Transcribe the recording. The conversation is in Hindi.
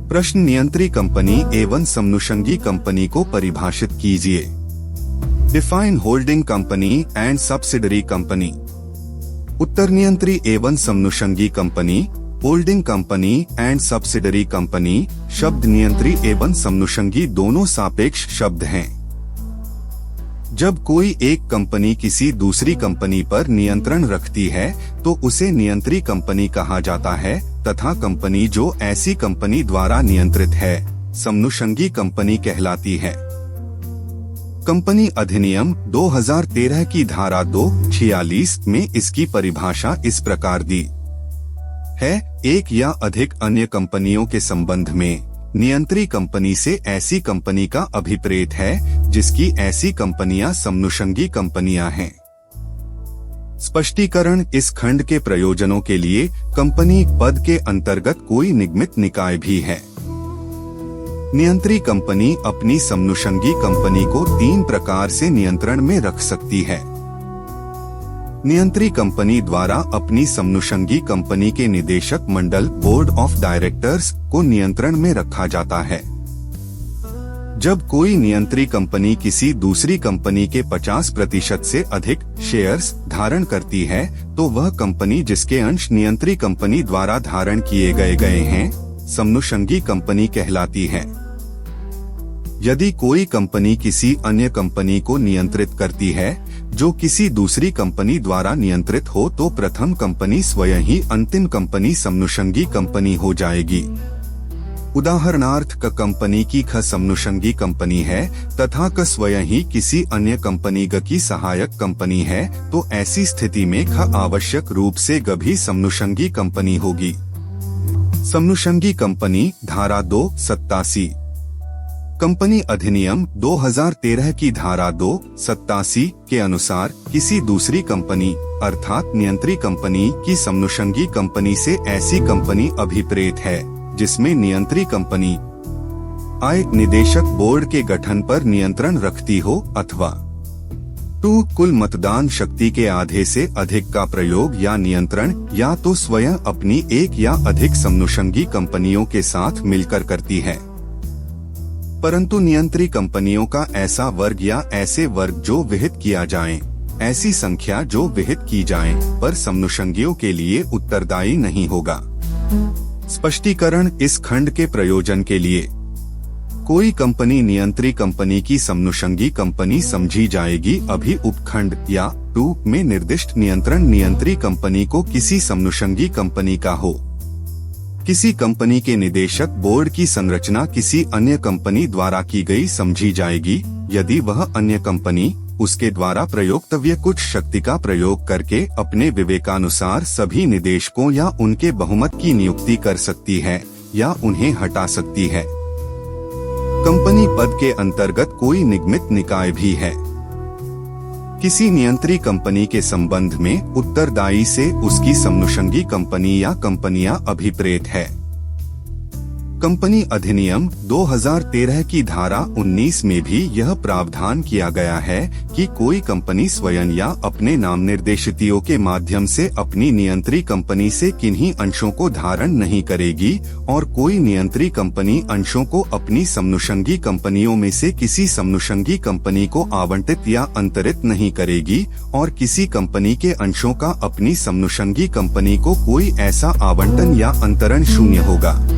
प्रश्न नियंत्री कंपनी एवं समनुषंगी कंपनी को परिभाषित कीजिए। Define holding company and subsidiary company. उत्तर नियंत्री एवं समनुषंगी company, holding company and subsidiary company शब्द नियंत्री एवं समनुषंगी दोनों सापेक्ष शब्द हैं। जब कोई एक कंपनी किसी दूसरी कंपनी पर नियंत्रण रखती है तो उसे नियंत्री कंपनी कहा जाता है तथा कंपनी जो ऐसी कंपनी द्वारा नियंत्रित है समनुषंगी कंपनी कहलाती है। कंपनी अधिनियम 2013 की धारा 246 में इसकी परिभाषा इस प्रकार दी है। एक या अधिक अन्य कंपनियों के संबंध में नियंत्री कंपनी से ऐसी कंपनी का अभिप्रेत है जिसकी ऐसी कंपनियां समनुषंगी कंपनियां हैं। स्पष्टीकरण इस खंड के प्रयोजनों के लिए कंपनी पद के अंतर्गत कोई निगमित निकाय भी है। नियंत्री कंपनी अपनी समनुषंगी कंपनी को 3 प्रकार से नियंत्रण में रख सकती है। नियंत्री कंपनी द्वारा अपनी समनुषंगी कंपनी के निदेशक मंडल बोर्ड ऑफ डायरेक्टर्स को नियंत्रण में रखा जाता है। जब कोई नियंत्री कंपनी किसी दूसरी कंपनी के 50% से अधिक शेयर्स धारण करती है तो वह कंपनी जिसके अंश नियंत्री कंपनी द्वारा धारण किए गए हैं समनुषंगी कंपनी कहलाती है। यदि कोई कंपनी किसी अन्य कंपनी को नियंत्रित करती है जो किसी दूसरी कंपनी द्वारा नियंत्रित हो तो प्रथम कंपनी स्वयं ही अंतिम कंपनी समनुषंगी कंपनी हो जाएगी। उदाहरणार्थ क कंपनी की ख समनुषंगी कंपनी है तथा क स्वयं ही किसी अन्य कंपनी ग की सहायक कंपनी है तो ऐसी स्थिति में ख आवश्यक रूप से ग भी समनुषंगी कंपनी होगी। समनुषंगी कंपनी धारा 287 कंपनी अधिनियम 2013 की धारा 287 के अनुसार किसी दूसरी कंपनी अर्थात नियंत्री कंपनी की समनुषंगी कंपनी से ऐसी कंपनी अभिप्रेत है जिसमें नियंत्री कंपनी आय निदेशक बोर्ड के गठन पर नियंत्रण रखती हो अथवा 2 कुल मतदान शक्ति के आधे से अधिक का प्रयोग या नियंत्रण या तो स्वयं अपनी एक या अधिक समनुषंगी कंपनियों के साथ मिलकर करती है। परंतु नियंत्री कंपनियों का ऐसा वर्ग या ऐसे वर्ग जो विहित किया जाए, ऐसी संख्या जो विहित की जाए पर समनुषंगियों के लिए उत्तरदायी नहीं होगा। स्पष्टीकरण इस खंड के प्रयोजन के लिए कोई कंपनी नियंत्री कंपनी की समनुषंगी कंपनी समझी जाएगी अभी उपखंड या 2 में निर्दिष्ट नियंत्रण नियंत्री कंपनी को किसी समनुषंगी कंपनी का हो। किसी कंपनी के निदेशक बोर्ड की संरचना किसी अन्य कंपनी द्वारा की गई समझी जाएगी यदि वह अन्य कंपनी उसके द्वारा प्रयोक्तव्य कुछ शक्ति का प्रयोग करके अपने विवेकानुसार सभी निदेशकों या उनके बहुमत की नियुक्ति कर सकती है या उन्हें हटा सकती है। कंपनी पद के अंतर्गत कोई निगमित निकाय भी है। किसी नियंत्री कंपनी के संबंध में उत्तरदायी से उसकी समनुषंगी कंपनी या कंपनियां अभिप्रेत है। कंपनी अधिनियम 2013 की धारा 19 में भी यह प्रावधान किया गया है कि कोई कंपनी स्वयं या अपने नाम निर्देशितों के माध्यम से अपनी नियंत्री कंपनी से किन्हीं अंशों को धारण नहीं करेगी और कोई नियंत्री कंपनी अंशों को अपनी समनुषंगी कंपनियों में से किसी समनुषंगी कंपनी को आवंटित या अंतरित नहीं करेगी और किसी कंपनी के अंशों का अपनी समनुषंगी कंपनी को कोई ऐसा आवंटन या अंतरण शून्य होगा।